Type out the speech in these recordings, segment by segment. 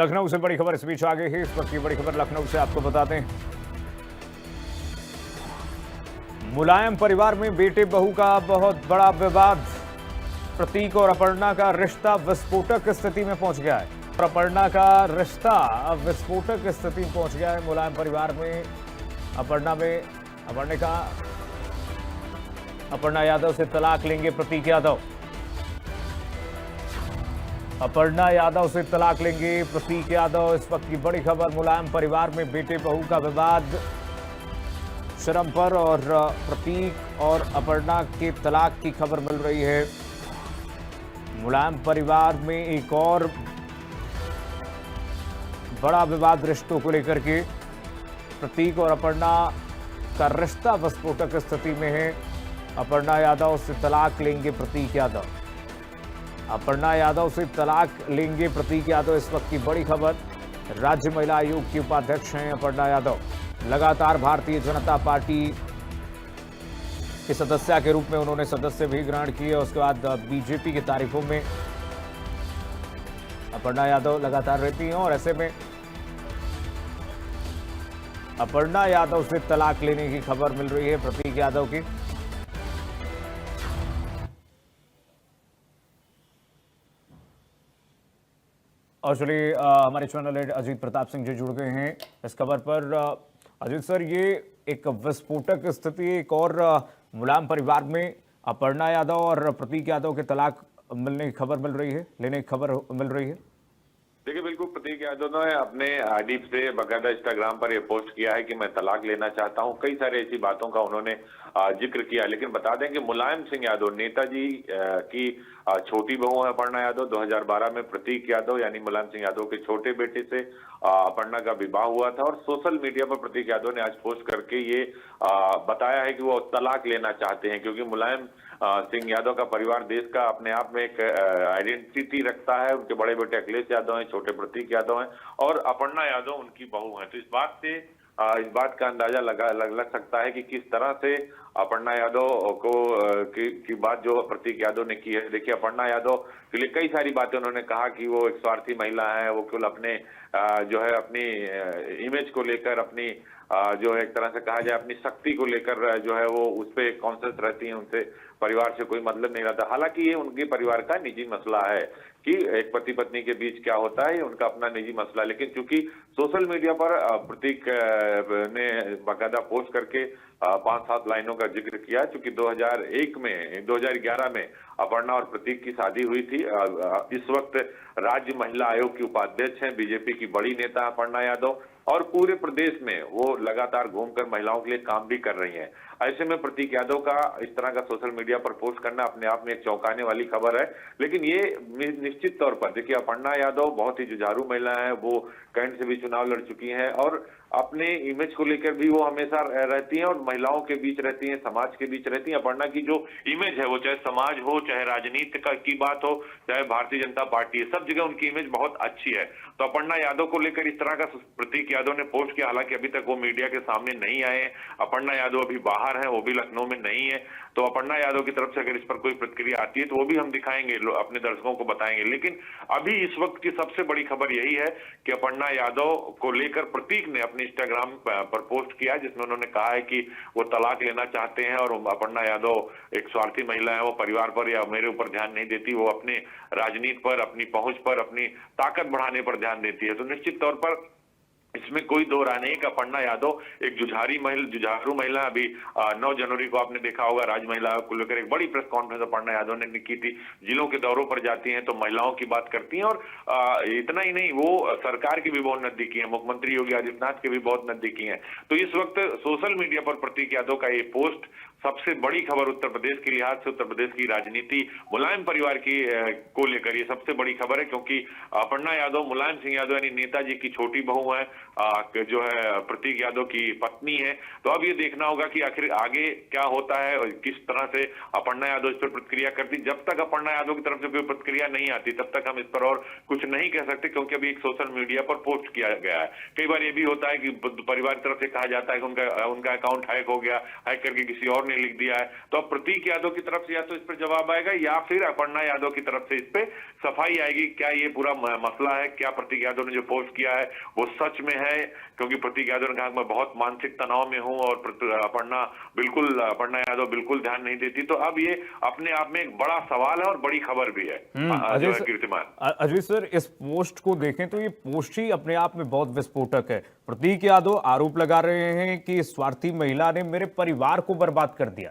लखनऊ से बड़ी खबर इस बीच आ गई है। इस वक्त की बड़ी खबर लखनऊ से आपको बताते हैं। मुलायम परिवार में बेटे बहू का बहुत बड़ा विवाद। प्रतीक और अपर्णा का रिश्ता विस्फोटक स्थिति में पहुंच गया है। अपर्णा का रिश्ता अब विस्फोटक स्थिति में पहुंच गया है। मुलायम परिवार में अपर्णा यादव से तलाक लेंगे प्रतीक यादव। अपर्णा यादव से तलाक लेंगे प्रतीक यादव। इस वक्त की बड़ी खबर, मुलायम परिवार में बेटे बहू का विवाद चरम पर और प्रतीक और अपर्णा के तलाक की खबर मिल रही है। मुलायम परिवार में एक और बड़ा विवाद रिश्तों को लेकर के। प्रतीक और अपर्णा का रिश्ता विस्फोटक स्थिति में है। अपर्णा यादव से तलाक लेंगे प्रतीक यादव। अपर्णा यादव से तलाक लेंगे प्रतीक यादव। इस वक्त की बड़ी खबर, राज्य महिला आयोग की उपाध्यक्ष हैं अपर्णा यादव। लगातार भारतीय जनता पार्टी के सदस्य के रूप में उन्होंने सदस्य भी ग्रहण किए। उसके बाद बीजेपी की तारीफों में अपर्णा यादव लगातार रहती हैं और ऐसे में अपर्णा यादव से तलाक लेने की खबर मिल रही है प्रतीक यादव की। और चलिए हमारे चैनल हेड अजीत प्रताप सिंह जी जुड़ गए हैं इस खबर पर। अजीत सर, ये एक विस्फोटक स्थिति, एक और मुलायम परिवार में अपर्णा यादव और प्रतीक यादव के तलाक मिलने की खबर मिल रही है, लेने की खबर मिल रही है। देखिए, बिल्कुल प्रतीक यादव ने अपने आईडी से बकायदा इंस्टाग्राम पर यह पोस्ट किया है कि मैं तलाक लेना चाहता हूं। कई सारी ऐसी बातों का उन्होंने जिक्र किया। लेकिन बता दें कि मुलायम सिंह यादव, नेताजी की छोटी बहू है अपर्णा यादव। 2012 में प्रतीक यादव यानी मुलायम सिंह यादव के छोटे बेटे से अपर्णा का विवाह हुआ था। और सोशल मीडिया पर प्रतीक यादव ने आज पोस्ट करके ये बताया है कि वो तलाक लेना चाहते हैं, क्योंकि मुलायम सिंह यादव का परिवार देश का अपने आप में एक आइडेंटिटी रखता है। उनके बड़े बेटे अखिलेश यादव हैं, छोटे प्रतीक यादव हैं और अपर्णा यादव उनकी बहू हैं। तो इस बात का अंदाजा लग सकता है कि किस तरह से अपर्णा यादव की बात जो प्रतीक यादव ने की है। देखिए, अपर्णा यादव के लिए कई सारी बातें उन्होंने कहा कि वो एक स्वार्थी महिला है। वो केवल अपने जो है अपनी इमेज को लेकर, अपनी जो है एक तरह से कहा जाए अपनी शक्ति को लेकर जो है वो उस पर कॉन्शियस रहती हैं। उनसे परिवार से कोई मतलब नहीं रहता। हालांकि ये उनके परिवार का निजी मसला है कि एक पति पत्नी के बीच क्या होता है, ये उनका अपना निजी मसला। लेकिन चूंकि सोशल मीडिया पर प्रतीक ने बाकायदा पोस्ट करके 5-7 लाइनों का जिक्र किया, चूंकि 2011 में अपर्णा और प्रतीक की शादी हुई थी। इस वक्त राज्य महिला आयोग की उपाध्यक्ष हैं, बीजेपी की बड़ी नेता अपर्णा यादव, और पूरे प्रदेश में वो लगातार घूमकर महिलाओं के लिए काम भी कर रही हैं। ऐसे में प्रतीक यादव का इस तरह का सोशल मीडिया पर पोस्ट करना अपने आप में एक चौंकाने वाली खबर है। लेकिन ये निश्चित तौर पर, देखिए, अपर्णा यादव बहुत ही जुझारू महिला है। वो कैंट से भी चुनाव लड़ चुकी हैं और अपने इमेज को लेकर भी वो हमेशा रहती हैं और महिलाओं के बीच रहती हैं, समाज के बीच रहती हैं। अपर्णा की जो इमेज है, वो चाहे समाज हो, चाहे राजनीति की बात हो, चाहे भारतीय जनता पार्टी, सब जगह उनकी इमेज बहुत अच्छी है। तो अपर्णा यादव को लेकर इस तरह का प्रतीक यादव ने पोस्ट किया। हालांकि अभी तक वो मीडिया के सामने नहीं आए हैं। अपर्णा यादव अभी बाहर है, वो भी लखनऊ में नहीं है। तो अपर्णा यादव की तरफ से अगर इस पर कोई प्रतिक्रिया आती है तो वो भी हम दिखाएंगे, अपने दर्शकों को बताएंगे। लेकिन अभी इस वक्त की सबसे बड़ी खबर यही है कि अपर्णा यादव को लेकर प्रतीक ने अपने इंस्टाग्राम पर पोस्ट किया, जिसमें उन्होंने कहा है कि वो तलाक लेना चाहते हैं और अपर्णा यादव एक स्वार्थी महिला है। वो परिवार पर या मेरे ऊपर ध्यान नहीं देती, वो अपने राजनीति पर, अपनी पहुंच पर, अपनी ताकत बढ़ाने पर ध्यान देती है। तो निश्चित तौर पर इसमें कोई दो राय नहीं कि अपर्णा यादव एक जुझारू महिला। अभी 9 जनवरी को आपने देखा होगा, राज्य महिला को लेकर एक बड़ी प्रेस कॉन्फ्रेंस अपर्णा यादव ने की थी। जिलों के दौरों पर जाती हैं तो महिलाओं की बात करती हैं और इतना ही नहीं, वो सरकार की भी बहुत नजदीकी है, मुख्यमंत्री योगी आदित्यनाथ के भी बहुत नजदीकी हैं। तो इस वक्त सोशल मीडिया पर प्रतीक यादव का ये पोस्ट सबसे बड़ी खबर उत्तर प्रदेश के लिहाज से, उत्तर प्रदेश की राजनीति मुलायम परिवार की को लेकर ये सबसे बड़ी खबर है, क्योंकि अपर्णा यादव मुलायम सिंह यादव यानी नेताजी की छोटी बहू है, जो है प्रतीक यादव की पत्नी है। तो अब ये देखना होगा कि आखिर आगे क्या होता है और किस तरह से अपर्णा यादव इस पर प्रतिक्रिया करती। जब तक अपर्णा यादव की तरफ से कोई प्रतिक्रिया नहीं आती तब तक हम इस पर और कुछ नहीं कह सकते, क्योंकि अभी एक सोशल मीडिया पर पोस्ट किया गया है। कई बार ये भी होता है कि परिवार की तरफ से कहा जाता है कि उनका अकाउंट हैक हो गया, हैक करके किसी और ने लिख दिया है। तो अब प्रतीक यादव की तरफ से या तो इस पर जवाब आएगा या फिर अपर्णा यादव की तरफ से इस पे सफाई आएगी। क्या ये पूरा मसला है, क्या प्रतीक यादव ने जो पोस्ट किया है वो सच में है? क्योंकि प्रतीक यादव ने कहा मैं बहुत मानसिक तनाव में हूं और अपर्णा यादव बिल्कुल ध्यान नहीं देती। तो अब ये अपने आप में एक बड़ा सवाल है और बड़ी खबर भी है जो है कीर्तिमान। अजय सर, इस पोस्ट को देखें तो ये पोस्ट ही अपने आप में बहुत विस्फोटक है। प्रतीक यादव आरोप लगा रहे हैं कि स्वार्थी महिला ने मेरे परिवार को बर्बाद कर दिया।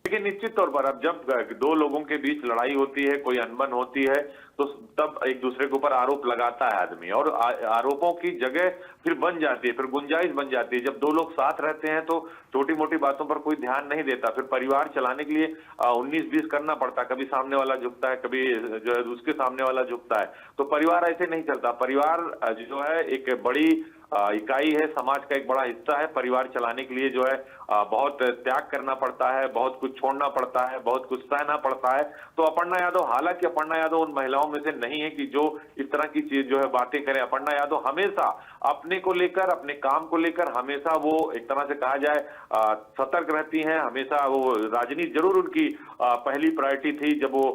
देखिए, निश्चित तौर पर अब जब दो लोगों के बीच लड़ाई होती है, कोई अनबन होती है, तो तब एक दूसरे के ऊपर आरोप लगाता है आदमी, और आरोपों की जगह फिर बन जाती है, फिर गुंजाइश बन जाती है। जब दो लोग साथ रहते हैं तो छोटी मोटी बातों पर कोई ध्यान नहीं देता, फिर परिवार चलाने के लिए 19-20 करना पड़ता है। कभी सामने वाला झुकता है, कभी जो है उसके सामने वाला झुकता है। तो परिवार ऐसे नहीं चलता। परिवार जो है एक बड़ी इकाई है, समाज का एक बड़ा हिस्सा है। परिवार चलाने के लिए जो है बहुत त्याग करना पड़ता है, बहुत कुछ छोड़ना पड़ता है, बहुत कुछ सहना पड़ता है। तो अपर्णा यादव, हालांकि अपर्णा यादव उन महिलाओं में से नहीं है कि जो इस तरह की चीज जो है बातें करें। अपर्णा यादव हमेशा अपने को लेकर, अपने काम को लेकर हमेशा वो एक तरह से कहा जाए सतर्क रहती हैं। हमेशा वो राजनीति जरूर उनकी पहली प्रायोरिटी थी। जब वो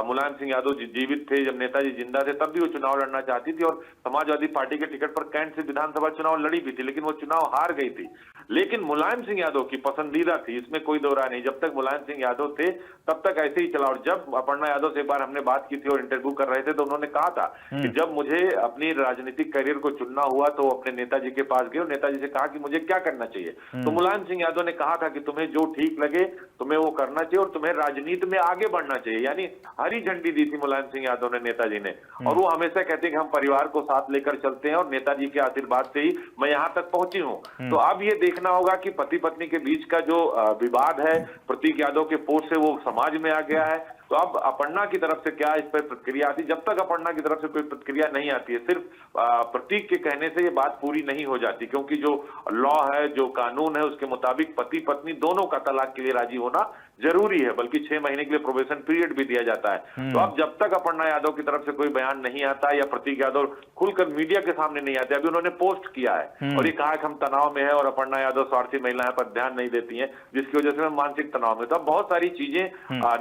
मुलायम सिंह यादव जीवित थे, जब नेताजी जिंदा थे, तब भी वो चुनाव लड़ना चाहती थी और समाजवादी पार्टी के टिकट पर कैंट से विधानसभा चुनाव लड़ी भी थी, लेकिन वो चुनाव हार गई थी। लेकिन मुलायम सिंह यादव की पसंदीदा थी, इसमें कोई दो राय नहीं। जब तक मुलायम सिंह यादव थे तब तक ऐसे ही चला। और जब अपर्णा यादव से एक बार हमने बात की थी और इंटरव्यू कर रहे थे, तो उन्होंने कहा था कि जब मुझे अपनी राजनीतिक करियर को चुनना हुआ तो अपने नेताजी के पास गए और नेताजी से कहा कि मुझे क्या करना चाहिए। तो मुलायम सिंह यादव ने कहा था कि तुम्हें जो ठीक लगे तुम्हें वो करना चाहिए और तुम्हें राजनीति में आगे बढ़ना चाहिए। यानी हरी झंडी दी थी मुलायम सिंह यादव ने, नेताजी ने। और वो हमेशा कहते हैं कि हम परिवार को साथ लेकर चलते हैं और नेताजी के आशीर्वाद से ही मैं यहां तक पहुंची हूं। तो अब ये देखना होगा कि पति पत्नी के बीच का जो विवाद है प्रतीक यादव के पोस्ट से वो समाज में आ गया है। तो अब अपर्णा की तरफ से क्या इस पर प्रतिक्रिया आती? जब तक अपर्णा की तरफ से कोई प्रतिक्रिया नहीं आती है, सिर्फ प्रतीक के कहने से ये बात पूरी नहीं हो जाती, क्योंकि जो लॉ है, जो कानून है, उसके मुताबिक पति पत्नी दोनों का तलाक के लिए राजी होना जरूरी है, बल्कि 6 महीने के लिए प्रोबेशन पीरियड भी दिया जाता है। तो अब जब तक अपर्णा यादव की तरफ से कोई बयान नहीं आता या प्रतीक यादव खुलकर मीडिया के सामने नहीं आते, अभी उन्होंने पोस्ट किया है और ये कहा कि हम तनाव में है और अपर्णा यादव स्वार्थी महिलाएं पर ध्यान नहीं देती हैं, जिसकी वजह से मैं मानसिक तनाव में। तो अब बहुत सारी चीजें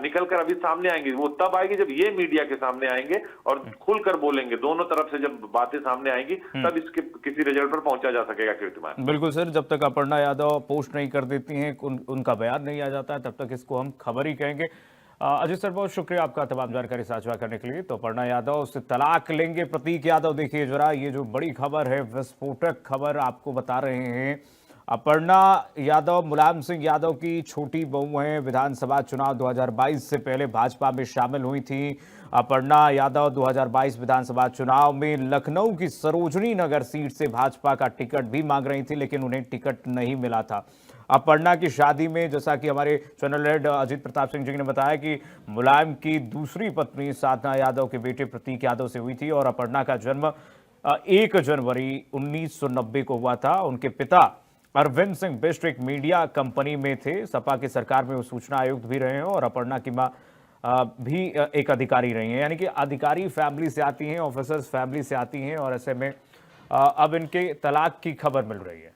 निकलकर अभी सामने आएंगी। वो तब आएगी जब ये मीडिया के सामने आएंगे और खुलकर बोलेंगे। दोनों तरफ से जब बातें सामने आएंगी तब इसके किसी रिजल्ट पर पहुंचा जा सकेगा। कीर्तिमान, बिल्कुल सर, जब तक अपर्णा यादव पोस्ट नहीं कर देती हैं, उनका बयान नहीं आ जाता है, तब तक इसको हम खबर ही कहेंगे। अजय सर, बहुत शुक्रिया आपका तमाम जानकारी साझा करने के लिए। तो अपर्णा यादव से तलाक लेंगे प्रतीक यादव, देखिए जरा ये जो बड़ी खबर है, विस्फोटक खबर आपको बता रहे हैं। अपर्णा यादव मुलायम सिंह यादव की छोटी बहू हैं। विधानसभा चुनाव 2022 से पहले भाजपा में शामिल हुई थी। अपर्णा यादव 2022 विधानसभा चुनाव में लखनऊ की सरोजनी नगर सीट से भाजपा का टिकट भी मांग रही थी, लेकिन उन्हें टिकट नहीं मिला था। अपर्णा की शादी में, जैसा कि हमारे चैनल हेड अजीत प्रताप सिंह जी ने बताया, कि मुलायम की दूसरी पत्नी साधना यादव के बेटे प्रतीक यादव से हुई थी और अपर्णा का जन्म 1 जनवरी 1990 को हुआ था। उनके पिता अरविंद सिंह बिष्ट एक मीडिया कंपनी में थे। सपा की सरकार में वो सूचना आयुक्त भी रहे हैं और अपर्णा की मां भी एक अधिकारी रही हैं। यानी कि अधिकारी फैमिली से आती हैं, ऑफिसर्स फैमिली से आती हैं, और ऐसे में अब इनके तलाक की खबर मिल रही है।